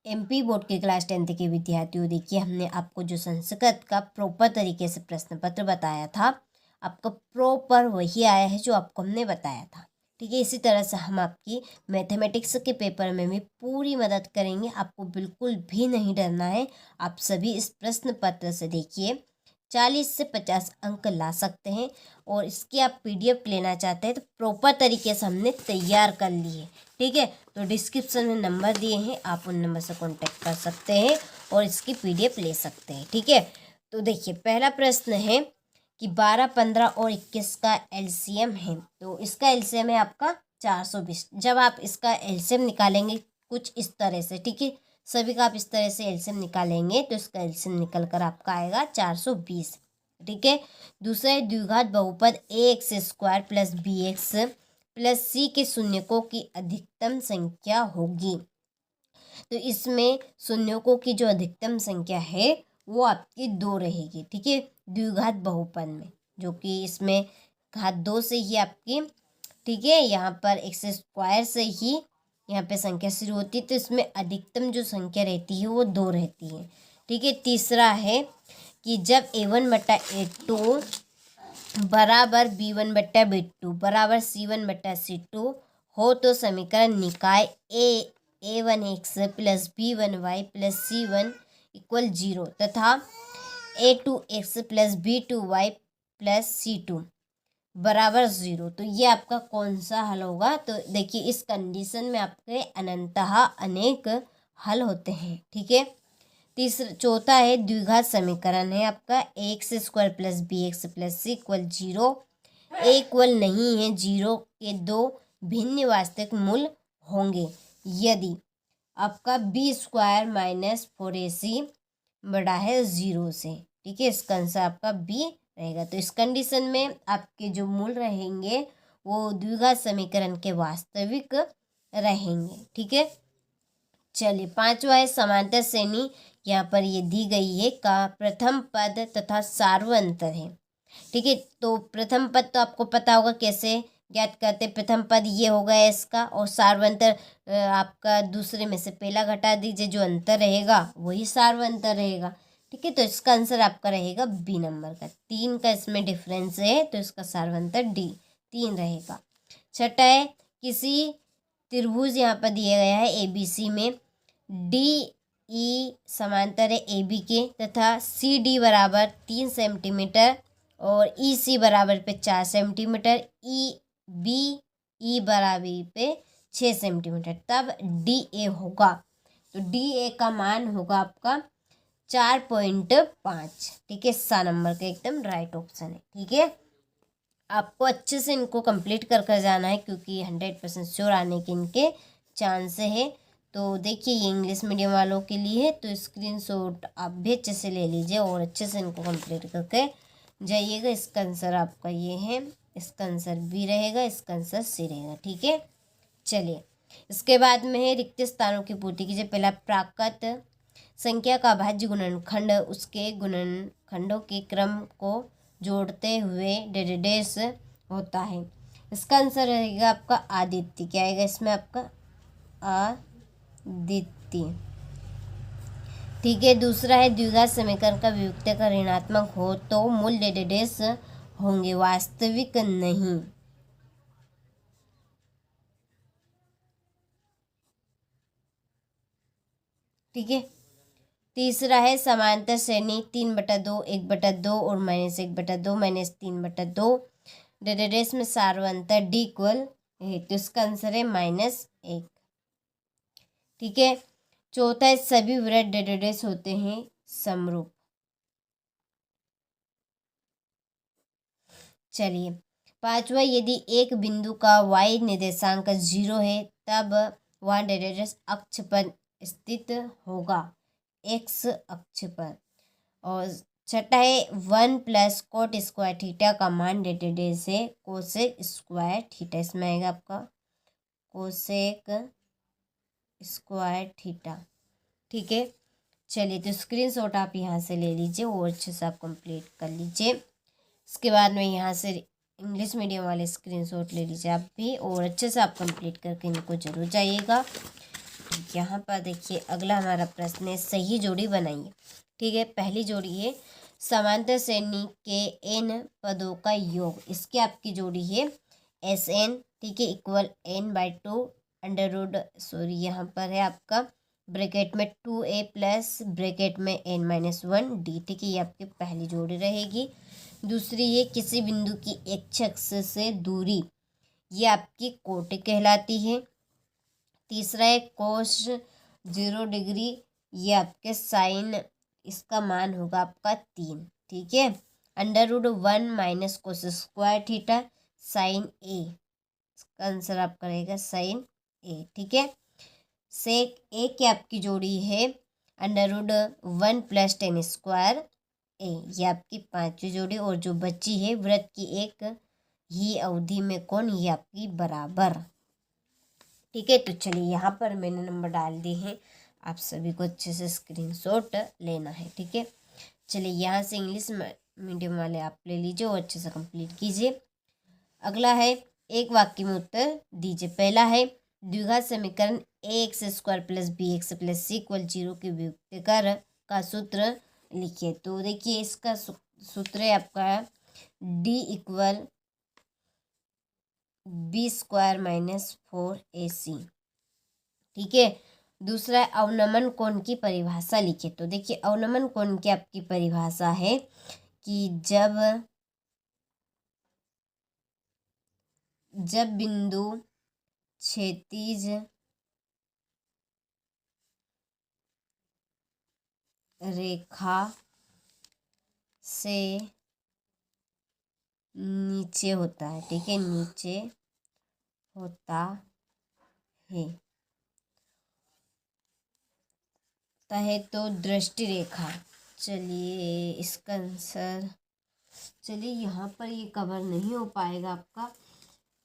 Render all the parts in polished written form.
MP board के class 10th के विद्यार्थियों, देखिए हमने आपको जो संस्कृत का प्रॉपर तरीके से प्रश्न पत्र बताया था, आपका प्रॉपर वही आया है जो आपको हमने बताया था। ठीक है, इसी तरह से हम आपकी मैथमेटिक्स के पेपर में भी पूरी मदद करेंगे। आपको बिल्कुल भी नहीं डरना है। आप सभी इस प्रश्न पत्र से देखिए 40 से 50 अंक ला सकते हैं। और इसकी आप पीडीएफ लेना चाहते हैं तो प्रॉपर तरीके से हमने तैयार कर ली है। ठीक है, तो डिस्क्रिप्शन में नंबर दिए हैं, आप उन नंबर से कांटेक्ट कर सकते हैं और इसकी पीडीएफ ले सकते हैं। ठीक है, तो देखिए पहला प्रश्न है कि 12, 15 और 21 का एलसीएम है। तो इसका एलसीएम है आपका 420। जब आप इसका एलसीएम निकालेंगे कुछ इस तरह से, ठीक है, सभी का आप इस तरह से एलसीएम निकालेंगे तो इसका एलसीएम निकल कर आपका आएगा 420। ठीक है, दूसरा है द्विघात बहुपद ax² plus bx plus c के शून्यकों की अधिकतम संख्या होगी। तो इसमें शून्यकों की जो अधिकतम संख्या है वो आपकी 2 रहेगी। ठीक है, द्विघात बहुपद में, जो कि इसमें घात 2 से ही आपकी, ठीक है, यहाँ पर x² से ही यहाँ पे संख्या शुरू होती है, तो इसमें अधिकतम जो संख्या रहती है वो 2 रहती है। ठीक है, तीसरा है कि जब a1/a2 बराबर b1/b2 बराबर c1/c2 हो तो समीकरण निकाय a1x plus b1y plus c1 equal 0 तथा a2x plus b2y plus c2 बराबर 0। तो ये आपका कौन सा हल होगा? तो देखिए इस कंडीशन में आपके अनंतः अनेक हल होते हैं। ठीक है, चौथा है द्विघात समीकरण है आपका ax² plus bx plus c equal 0। a equal नहीं है 0 के 2 भिन्न वास्तविक मूल होंगे यदि आपका b² माइनस 4ac बड़ा है 0 से। ठीक है, इसका आंसर आपका b रहेगा। तो इस कंडीशन में आपके जो मूल रहेंगे वो द्विघात समीकरण के वास्तविक रहेंगे। ठीक है, चलिए पांचवा है समांतर श्रेणी। यहाँ पर ये दी गई है का प्रथम पद तथा सार्वंतर है। ठीक है, तो प्रथम पद तो आपको पता होगा कैसे ज्ञात करते। प्रथम पद ये होगा इसका, और सार्वंतर आपका दूसरे में से पहला घटा दीजिए, जो अंतर रहेगा वही सार्वंतर रहेगा। ठीक है, तो इसका आंसर आपका रहेगा बी नंबर का। 3 का इसमें डिफरेंस है तो इसका सार्वंतर डी 3 रहेगा। छठा है किसी त्रिभुज यहाँ पर दिया गया है ABC में डी ई समांतर है AB के तथा CD बराबर 3 सेंटीमीटर और EC बराबर पे 4 सेंटीमीटर, BE बराबर पे 6 सेंटीमीटर, तब DA होगा। तो DA का मान होगा आपका 4.5। ठीक है, सा नंबर का एकदम राइट ऑप्शन है। ठीक है, आपको अच्छे से इनको कंप्लीट कर जाना है क्योंकि 100% श्योर आने के इनके चांस है। तो देखिए ये इंग्लिश मीडियम वालों के लिए है, तो स्क्रीनशॉट आप भी अच्छे से ले लीजिए और अच्छे से इनको कंप्लीट करके जाइएगा। इसका आंसर आपका ये है, इसका आंसर बी रहेगा, इसका आंसर सी रहेगा। ठीक है, चलिए इसके बाद में है रिक्त स्थानों की पूर्ति कीजिए। पहला प्राकृत संख्या का भाज्य गुणनखंड उसके गुणनखंडों के क्रम को जोड़ते हुए डेडेस होता है। इसका आंसर रहेगा आपका आदित्य। क्या आएगा इसमें आपका? आदित्य। ठीक है, दूसरा है द्विघात समीकरण का वियुक्त का ऋणात्मक हो तो मूल डेडेस होंगे, वास्तविक नहीं। ठीक है, तीसरा है समांतर श्रेणी 3/2 1/2 और -1/2 -3/2 डेडेस में सार्वंतर डी इक्वल है, तो इसका आंसर है -1। ठीक है, चौथा है सभी वृत्त डेडेस होते हैं समरूप। चलिए पांचवा, यदि एक बिंदु का y निर्देशांक 0 है तब वह डेडेस अक्ष पर स्थित होगा, x अक्ष पर। और छठा है 1 प्लस कोट स्क्वायर थीटा का मान डेडेस है कोसेक स्क्वायर थीटा। इसमें आएगा आपका कोसेक स्क्वायर थीटा। ठीक है, चलिए तो स्क्रीनशॉट आप यहाँ से ले लीजिए और अच्छे से आप कंप्लीट कर लीजिए। इसके बाद में यहाँ से इंग्लिश मीडियम वाले स्क्रीनशॉट ले लीजिए आप भी और अच्छे से आप कंप्लीट करके इनको जरूर जाइएगा। यहाँ पर देखिए अगला हमारा प्रश्न है, सही जोड़ी बनाइए। ठीक है, पहली जोड़ी है समांतर श्रेणी के n पदों का योग। इसकी आपकी जोड़ी है SN, ठीक है, इक्वल n/2 अंडर रूट यहाँ पर है आपका ब्रैकेट में 2a प्लस ब्रैकेट में n-1d। ठीक है, ये आपकी पहली जोड़ी रहेगी। दूसरी है किसी बिंदु की x अक्ष से दूरी, ये आपकी कोटि कहलाती है। तीसरा है कोस 0 डिग्री, ये आपके साइन, इसका मान होगा आपका 3। ठीक है, under root 1 minus cos square theta sine A, इसका आंसर आपका रहेगा साइन ए। ठीक है, सेक ए की आपकी जोड़ी है under root 1 plus tan square A, ये आपकी पांचवी जोड़ी। और जो बची है वृत्त की एक ही अवधि में कोण, ये आपकी बराबर। ठीक है, तो चलिए यहाँ पर मैंने नंबर डाल दिए हैं, आप सभी को अच्छे से स्क्रीनशॉट लेना है। ठीक है, चलिए यहाँ से इंग्लिश मीडियम वाले आप ले लीजिए और अच्छे से कंप्लीट कीजिए। अगला है एक वाक्य में उत्तर दीजिए। पहला है द्विघात समीकरण ax² plus bx plus c equal 0 के व्युत्क्रम का सूत्र लिखिए। तो देखिए इसका सूत्र है आपका d equal b² minus 4ac। ठीक है, दूसरा अवनमन कोण की परिभाषा लिखिए। तो देखिए अवनमन कोण की आपकी परिभाषा है कि जब बिंदु क्षैतिज रेखा से नीचे होता है, ठीक है, नीचे होता है तो दृष्टि रेखा, चलिए इसका आंसर, चलिए यहाँ पर ये कवर नहीं हो पाएगा आपका।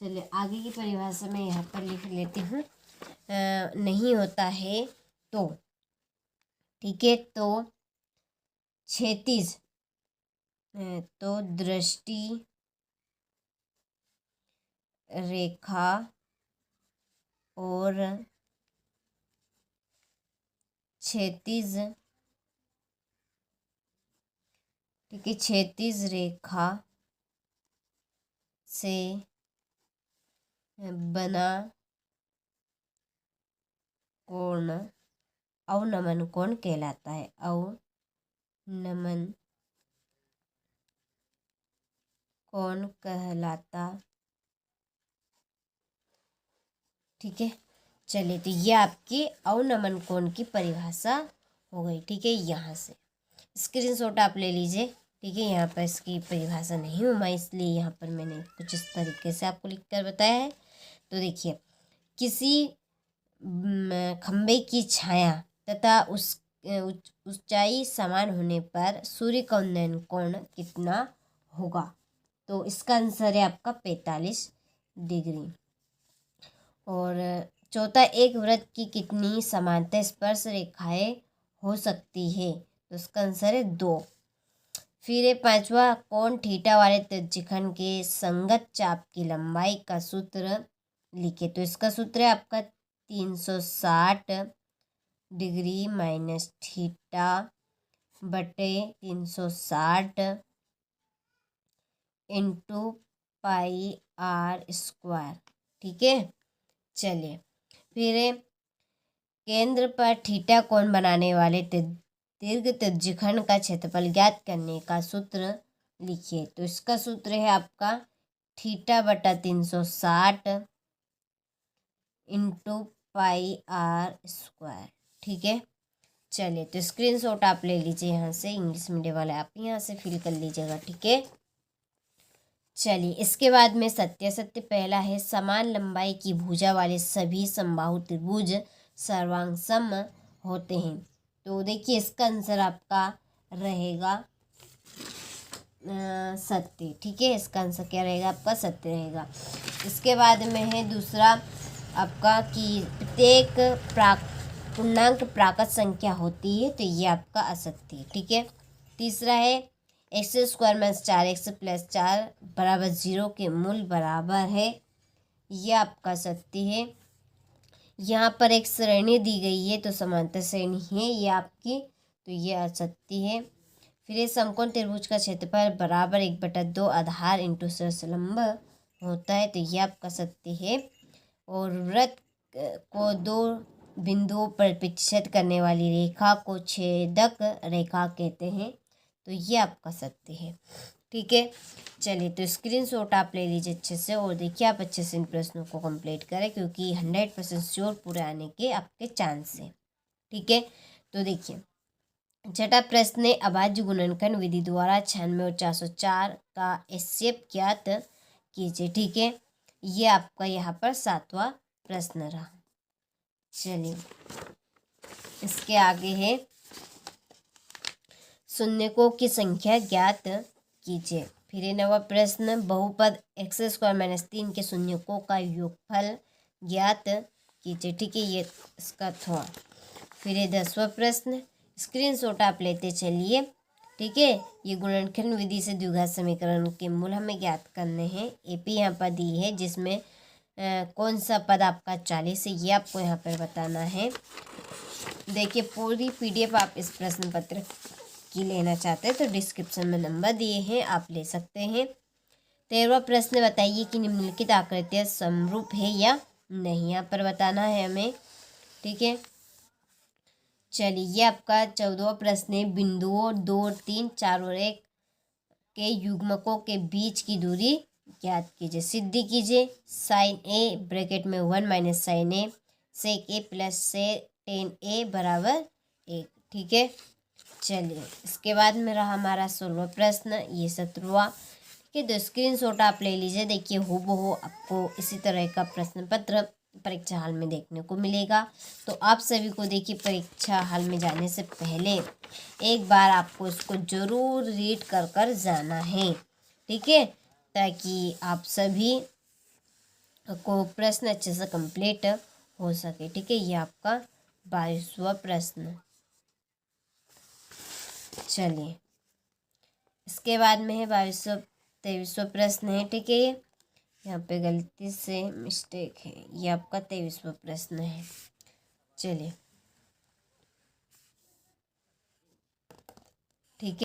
चलिए आगे की परिभाषा में यहाँ पर लिख लेती हूँ, नहीं होता है तो, ठीक है, तो क्षैतिज, तो दृष्टि रेखा और क्षैतिज, ठीक है, क्षैतिज रेखा से बना कोण अवनमन कोण कहलाता है। अवनमन कोण कहलाता, ठीक है। चलिए तो ये आपकी अवनमन कोण की परिभाषा हो गई। ठीक है, यहाँ से स्क्रीनशॉट आप ले लीजिए। ठीक है, यहाँ पर इसकी परिभाषा नहीं हुआ, इसलिए यहाँ पर मैंने कुछ इस तरीके से आपको लिखकर बताया है। तो देखिए किसी खंबे की छाया तथा उस ऊंचाई समान होने पर सूर्य का उन्नयन कोण कितना होगा? तो इसका आंसर है आपका 45 डिग्री। और चौथा, एक वृत्त की कितनी समांतर स्पर्श रेखाएं हो सकती है? तो इसका आंसर है 2। फिर है पांचवा, कोण थीटा वाले त्रिज्यखंड के संगत चाप की लंबाई का सूत्र लिखे। तो इसका सूत्र है आपका 360 डिग्री माइनस थीटा बटे 360 इंटू पाई आर स्क्वायर। ठीक है, चलिए फिर केंद्र पर थीटा कोण बनाने वाले दीर्घ त्रिज्यखंड का क्षेत्रफल ज्ञात करने का सूत्र लिखिए। तो इसका सूत्र है आपका थीटा बटा 360 इंटू पाई आर स्क्वायर। ठीक है, चलिए तो स्क्रीनशॉट आप ले लीजिए यहाँ से, इंग्लिश मीडियम वाले आप यहाँ से फिल कर लीजिएगा। ठीक है, चलिए इसके बाद में सत्य पहला है समान लंबाई की भुजा वाले सभी समबाहु त्रिभुज सर्वांगसम होते हैं। तो देखिए इसका आंसर आपका रहेगा सत्य। ठीक है, इसका आंसर क्या रहेगा आपका? सत्य रहेगा। इसके बाद में है दूसरा आपका कि प्रत्येक पूर्णांक प्राकृत संख्या होती है, तो ये आपका असत्य है। ठीक है, तीसरा है x² माइनस 4x प्लस 4 बराबर 0 के मूल बराबर है, ये आपका सत्य है। यहाँ पर एक श्रेणी दी गई है, तो समांतर श्रेणी है ये आपकी, तो ये आ सकती है। फिर ये समकोण त्रिभुज का क्षेत्रफल बराबर 1/2 आधार इंटू लंब होता है, तो ये आप कर सकते हैं। और वृत्त को 2 बिंदुओं पर प्रतिच्छेद करने वाली रेखा को छेदक रेखा कहते हैं, तो ये आप कर सकते हैं। ठीक है, चलिए तो स्क्रीनशॉट आप ले लीजिए अच्छे से, और देखिए आप अच्छे से इन प्रश्नों को कंप्लीट करें, क्योंकि 100% श्योर पूरे आने के आपके चांस हैं। ठीक है, तो देखिए छठा प्रश्न है, अभाज्य गुणनखंड विधि द्वारा 96 और 404 का एचसीएफ ज्ञात कीजिए। ठीक है, ये आपका यहाँ पर 7वां प्रश्न रहा। चलिए इसके आगे है, शून्यकों की संख्या ज्ञात कीजिए। फिर 9वां प्रश्न, बहुपद x² - 3 के शून्यकों का योगफल ज्ञात कीजिए। ठीक है, ये इसका था। फिर 10वां प्रश्न, स्क्रीनशॉट आप लेते चलिए। ठीक है, ये गुणनखंड विधि से द्विघात समीकरण के मूल हमें ज्ञात करने हैं। एपी यहाँ पर दी है, जिसमें कौन सा पद आपका 40 है, ये आपको यहाँ पर बताना है। देखिए पूरी पीडीएफ आप इस प्रश्न पत्र की लेना चाहते हैं तो डिस्क्रिप्शन में नंबर दिए हैं, आप ले सकते हैं। 13वां प्रश्न, बताइए कि निम्नलिखित आकृतियाँ समरूप है या नहीं, यहाँ पर बताना है हमें। ठीक है, चलिए ये आपका 14वां प्रश्न है, बिंदुओं 2, 3, 4 और 1 के युग्मकों के बीच की दूरी ज्ञात कीजिए। सिद्धि कीजिए, साइन ए ब्रैकेट में 1 - साइन ए सेक ए प्लस से टेन ए बराबर 1। ठीक है, चलिए इसके बाद में रहा हमारा 16वां प्रश्न, ये 17वां। ठीक है, तो स्क्रीनशॉट आप ले लीजिए। देखिए हूबहू आपको इसी तरह का प्रश्न पत्र परीक्षा हाल में देखने को मिलेगा। तो आप सभी को देखिए परीक्षा हाल में जाने से पहले एक बार आपको इसको ज़रूर रीड कर जाना है। ठीक है, ताकि आप सभी को प्रश्न अच्छे से कंप्लीट हो सके। ठीक है, ये आपका 22वां प्रश्न। चलिए इसके बाद में है 23वां प्रश्न है। ठीक है, यहाँ पे गलती से मिस्टेक है, ये आपका 23वां प्रश्न है। चलिए ठीक है।